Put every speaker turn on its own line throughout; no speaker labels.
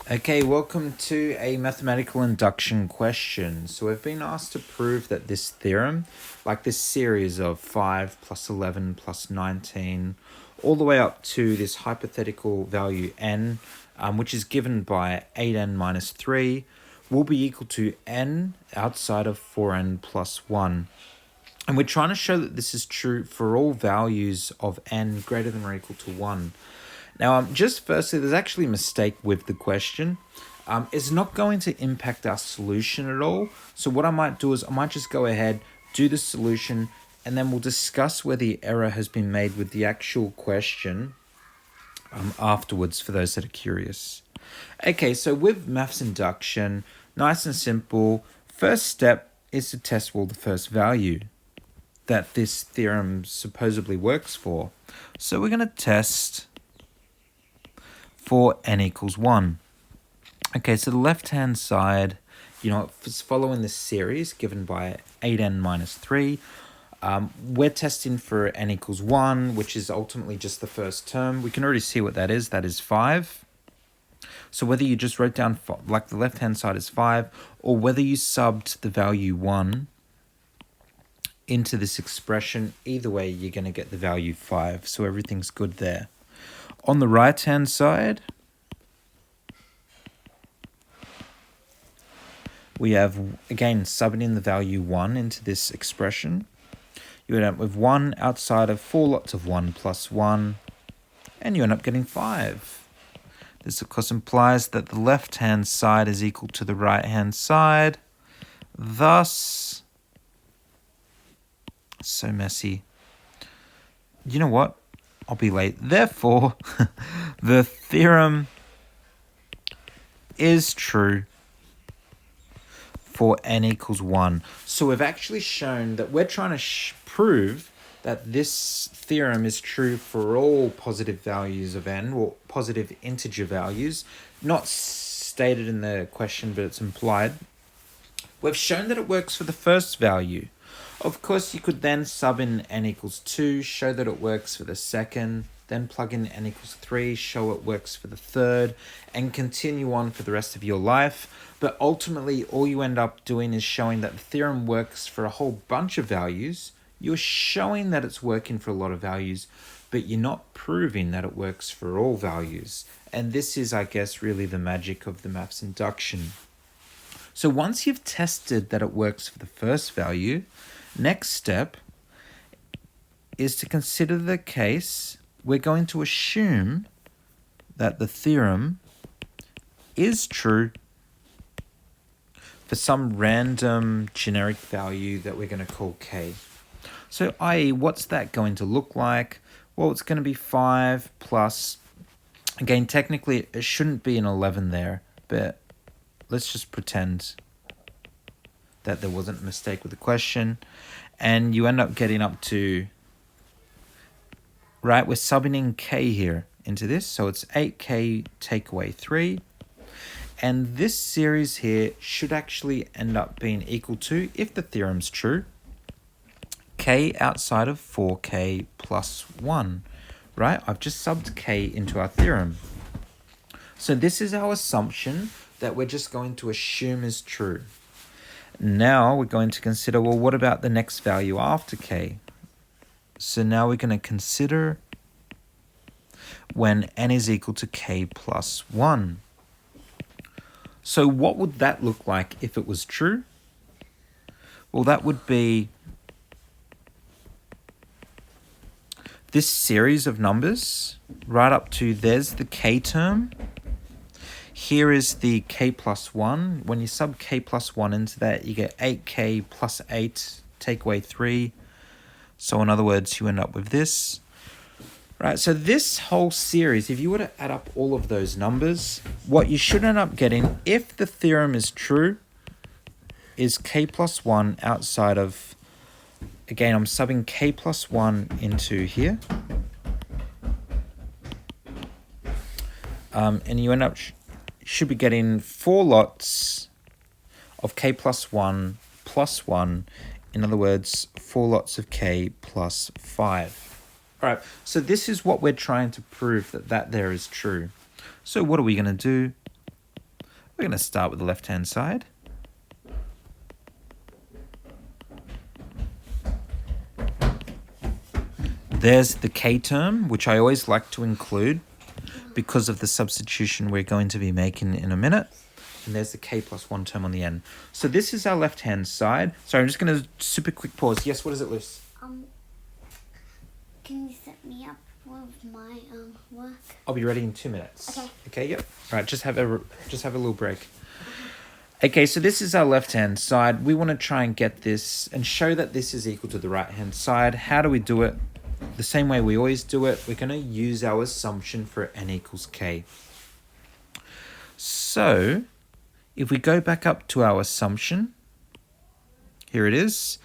Okay, welcome to a mathematical induction question. So we've been asked to prove that this theorem, like this series of 5 plus 11 plus 19, all the way up to this hypothetical value n, which is given by 8n minus 3, will be equal to n outside of 4n plus 1. And we're trying to show that this is true for all values of n greater than or equal to 1. Now, just firstly, there's actually a mistake with the question. It's not going to impact our solution at all. So what I might do is I might just go ahead, do the solution, and then we'll discuss where the error has been made with the actual question afterwards for those that are curious. Okay, so with maths induction, nice and simple. First step is to test the first value that this theorem supposedly works for. So we're going to test for n equals 1. Okay, so the left-hand side, it's following this series given by 8n minus 3. We're testing for n equals 1, which is ultimately just the first term. We can already see what that is. That is 5. So whether you just wrote down, like the left-hand side is 5, or whether you subbed the value 1 into this expression, either way, you're going to get the value 5. So everything's good there. On the right-hand side, we have, again, subbing in the value 1 into this expression. You end up with 1 outside of 4 lots of 1 plus 1, and you end up getting 5. This, of course, implies that the left-hand side is equal to the right-hand side. Thus, so messy. You know what? I'll be late. Therefore, the theorem is true for n equals 1. So we've actually shown that we're trying to prove that this theorem is true for all positive values of n, or positive integer values, not stated in the question, but it's implied. We've shown that it works for the first value. Of course, you could then sub in n equals 2, show that it works for the second, then plug in n equals 3, show it works for the third, and continue on for the rest of your life. But ultimately, all you end up doing is showing that the theorem works for a whole bunch of values. You're showing that it's working for a lot of values, but you're not proving that it works for all values. And this is, I guess, really the magic of the maths induction. So once you've tested that it works for the first value, next step is to consider the case. We're going to assume that the theorem is true for some random generic value that we're going to call k. So i.e., what's that going to look like? Well, it's going to be 5 plus, again, technically it shouldn't be an 11 there, but let's just pretend that there wasn't a mistake with the question. And you end up getting up to, right, we're subbing in k here into this. So it's 8k take away 3. And this series here should actually end up being equal to, if the theorem's true, k outside of 4k plus 1, right? I've just subbed k into our theorem. So this is our assumption that we're just going to assume is true. Now we're going to consider, well, what about the next value after k? So now we're going to consider when n is equal to k plus 1. So what would that look like if it was true? Well, that would be this series of numbers right up to, there's the k term. Here is the k plus 1. When you sub k plus 1 into that, you get 8k plus 8, take away 3. So in other words, you end up with this. Right, so this whole series, if you were to add up all of those numbers, what you should end up getting, if the theorem is true, is k plus 1 outside of, again, I'm subbing k plus 1 into here. And you end up, should be getting 4 lots of k plus 1 plus 1. In other words, 4 lots of k plus 5. All right, so this is what we're trying to prove, that there is true. So what are we going to do? We're going to start with the left-hand side. There's the k term, which I always like to include because of the substitution we're going to be making in a minute. And there's the k plus 1 term on the end. So this is our left-hand side. Sorry, I'm just going to super quick pause. Yes, what is it, Luce?
Can you set me up with my work?
I'll be ready in 2 minutes.
Okay.
Okay, yep. All right, just have a little break. Okay, so this is our left-hand side. We want to try and get this and show that this is equal to the right-hand side. How do we do it? The same way we always do it. We're going to use our assumption for n equals k. So, if we go back up to our assumption, here it is.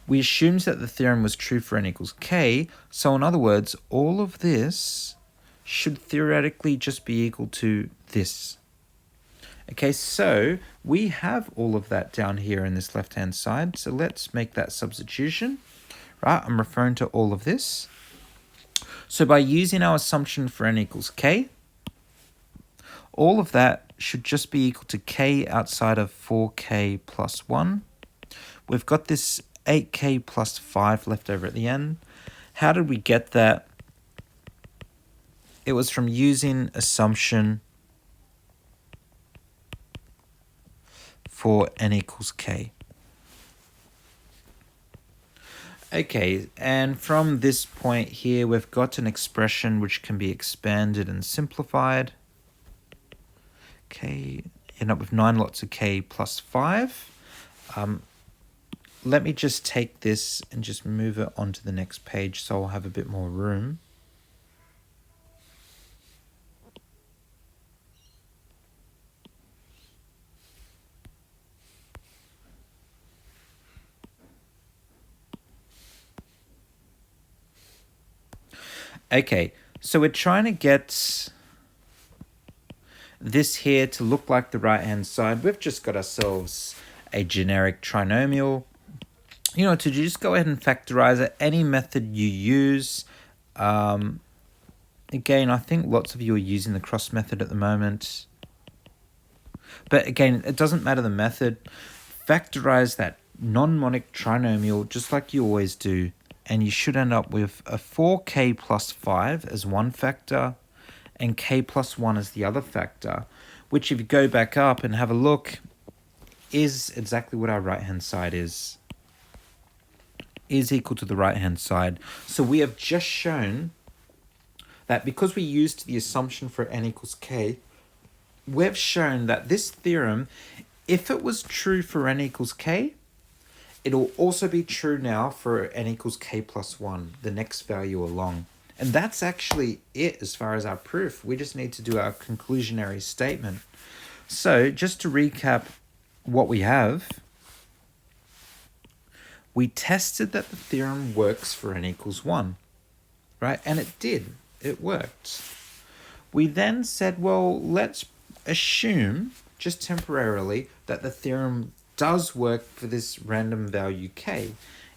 We assumed that the theorem was true for n equals k. So in other words, all of this should theoretically just be equal to this. Okay, so we have all of that down here in this left-hand side. So let's make that substitution. Right, I'm referring to all of this. So by using our assumption for n equals k, all of that should just be equal to k outside of 4k plus 1. We've got this 8k plus 5 left over at the end. How did we get that? It was from using assumption for n equals k. Okay, and from this point here, we've got an expression which can be expanded and simplified. Okay, end up with 9 lots of k plus 5. Let me just take this and just move it onto the next page so I'll have a bit more room. Okay, so we're trying to get this here to look like the right-hand side. We've just got ourselves a generic trinomial. You know, to just go ahead and factorize it, any method you use. Again, I think lots of you are using the cross method at the moment. But again, it doesn't matter the method. Factorize that non-monic trinomial just like you always do. And you should end up with a 4k plus 5 as one factor and k plus 1 as the other factor, which if you go back up and have a look, is exactly what our right-hand side is equal to the right-hand side. So we have just shown that because we used the assumption for n equals k, we've shown that this theorem, if it was true for n equals k, it'll also be true now for n equals k plus 1, the next value along. And that's actually it as far as our proof. We just need to do our conclusionary statement. So just to recap what we have, we tested that the theorem works for n equals 1, right? And it did. It worked. We then said, well, let's assume, just temporarily, that the theorem does work for this random value k.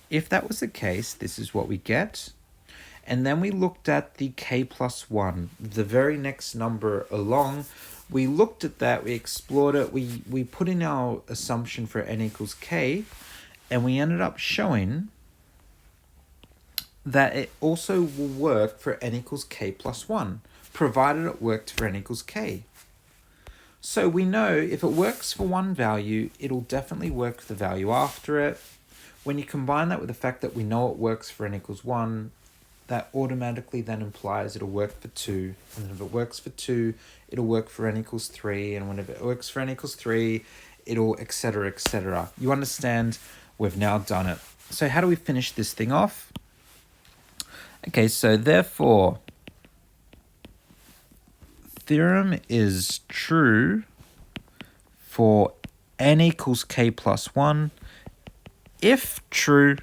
If that was the case, this is what we get. And then we looked at the k plus 1, the very next number along. We looked at that, we explored it, we put in our assumption for n equals k, and we ended up showing that it also will work for n equals k plus 1, provided it worked for n equals k. So we know if it works for one value, it'll definitely work for the value after it. When you combine that with the fact that we know it works for n equals 1, that automatically then implies it'll work for 2. And then if it works for 2, it'll work for n equals 3. And whenever it works for n equals 3, it'll etc, etc. You understand? We've now done it. So how do we finish this thing off? Okay, so therefore, theorem is true for n equals k plus 1 if true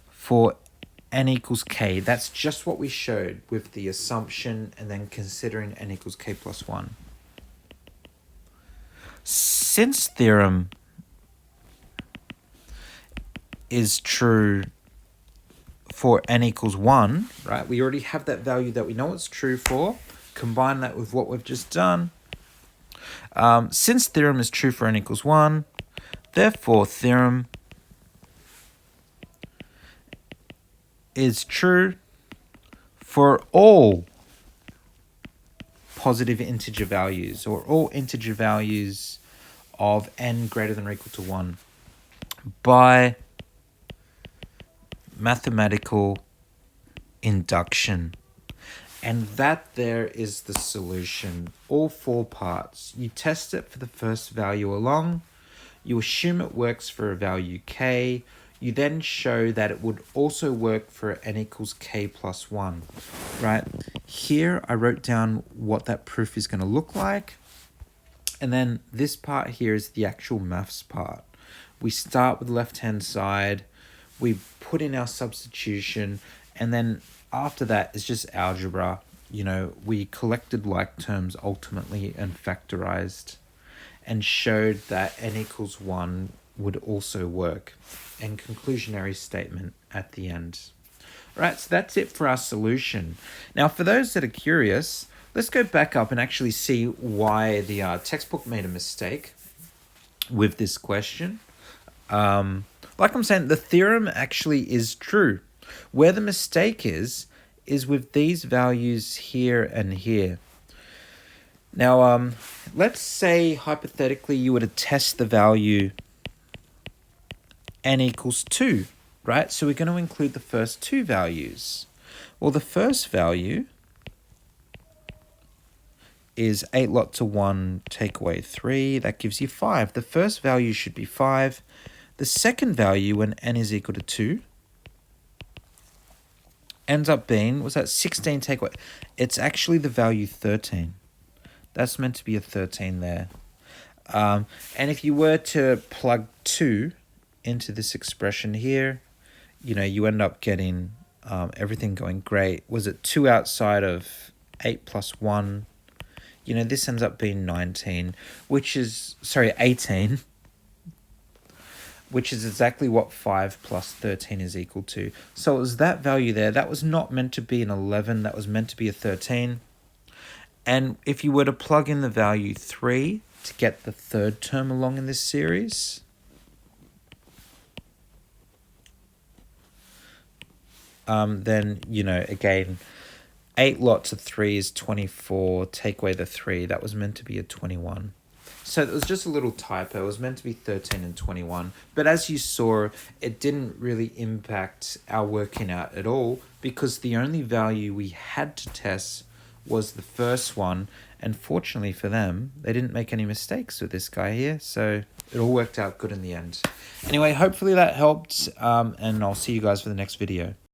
for n equals k. That's just what we showed with the assumption and then considering n equals k plus 1. Since theorem is true for n equals 1, right? We already have that value that we know it's true for. combine that with what we've just done. Since theorem is true for n equals 1, therefore theorem is true for all positive integer values, or all integer values of n greater than or equal to 1 by mathematical induction. And that there is the solution. All 4 parts. You test it for the first value along. You assume it works for a value k. You then show that it would also work for n equals k plus 1. Right? Here I wrote down what that proof is going to look like. And then this part here is the actual maths part. We start with the left-hand side. We put in our substitution. And then after that, it's just algebra. You know, we collected like terms ultimately and factorized and showed that n equals 1 would also work. And conclusionary statement at the end. All right, so that's it for our solution. Now, for those that are curious, let's go back up and actually see why the textbook made a mistake with this question. Like I'm saying, the theorem actually is true. Where the mistake is with these values here and here. Now, let's say hypothetically you were to test the value n equals 2, right? So we're going to include the first 2 values. Well, the first value is 8 lot to 1, take away 3. That gives you 5. The first value should be 5. The second value, when n is equal to 2, ends up being, was that 16 take away? It's actually the value 13. That's meant to be a 13 there. And if you were to plug 2 into this expression here, you know, you end up getting everything going great. Was it 2 outside of 8 plus 1? You know, this ends up being 19, which is, sorry, 18, which is exactly what 5 plus 13 is equal to. So it was that value there. That was not meant to be an 11. That was meant to be a 13. And if you were to plug in the value 3 to get the third term along in this series, then, you know, again, 8 lots of 3 is 24. Take away the 3. That was meant to be a 21. So it was just a little typo. It was meant to be 13 and 21. But as you saw, it didn't really impact our working out at all, because the only value we had to test was the first one. And fortunately for them, they didn't make any mistakes with this guy here. So it all worked out good in the end. Anyway, hopefully that helped. And I'll see you guys for the next video.